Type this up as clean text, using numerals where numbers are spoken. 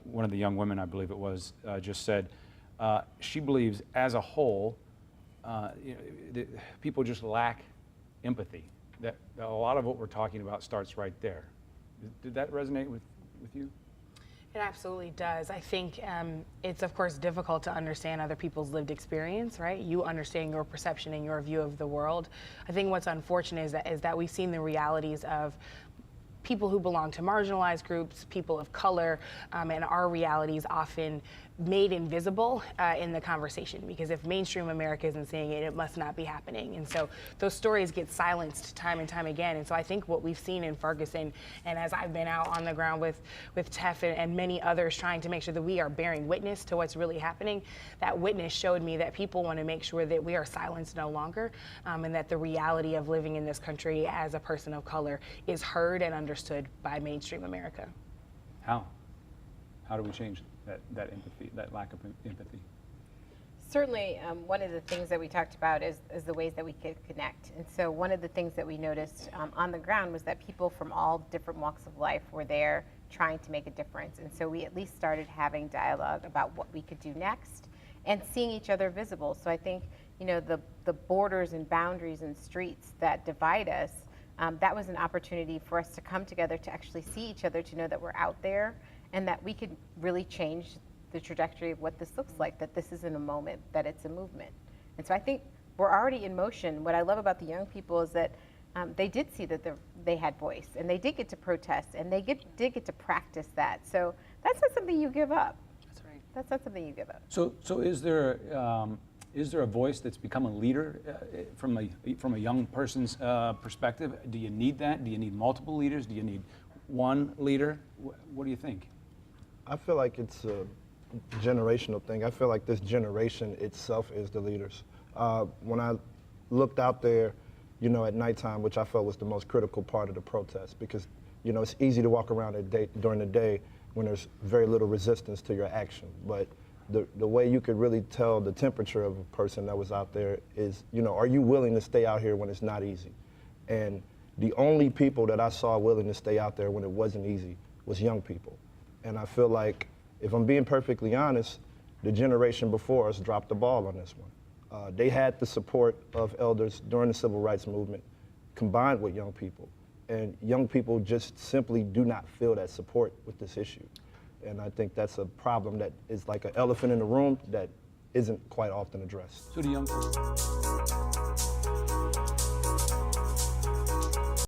one of the young women, I believe it was, just said she believes as a whole, people just lack empathy. That a lot of what we're talking about starts right there. Did that resonate with you? It absolutely does. I think it's, of course, difficult to understand other people's lived experience, right? You understand your perception and your view of the world. I think what's unfortunate is that we've seen the realities of people who belong to marginalized groups, people of color, and our realities often made invisible in the conversation, because if mainstream America isn't seeing it, it must not be happening. And so those stories get silenced time and time again. And so I think what we've seen in Ferguson, and as I've been out on the ground with Tef and many others trying to make sure that we are bearing witness to what's really happening, that witness showed me that people want to make sure that we are silenced no longer, and that the reality of living in this country as a person of color is heard and understood by mainstream America. How? How do we change that empathy, that lack of empathy? Certainly, one of the things that we talked about is the ways that we could connect. And so one of the things that we noticed on the ground was that people from all different walks of life were there trying to make a difference. And so we at least started having dialogue about what we could do next and seeing each other visible. So I think, the borders and boundaries and streets that divide us, that was an opportunity for us to come together to actually see each other, to know that we're out there and that we could really change the trajectory of what this looks like, that this isn't a moment, that it's a movement. And so I think we're already in motion. What I love about the young people is that they did see that they had voice, and they did get to protest, and they did get to practice that. So that's not something you give up. That's right. That's not something you give up. So is there a voice that's become a leader from a young person's perspective? Do you need that? Do you need multiple leaders? Do you need one leader? What do you think? I feel like it's a generational thing. I feel like this generation itself is the leaders. When I looked out there, at nighttime, which I felt was the most critical part of the protest, because, it's easy to walk around during the day when there's very little resistance to your action. But the way you could really tell the temperature of a person that was out there is, are you willing to stay out here when it's not easy? And the only people that I saw willing to stay out there when it wasn't easy was young people. And I feel like, if I'm being perfectly honest, the generation before us dropped the ball on this one. They had the support of elders during the civil rights movement, combined with young people. And young people just simply do not feel that support with this issue. And I think that's a problem that is like an elephant in the room that isn't quite often addressed. So do young people.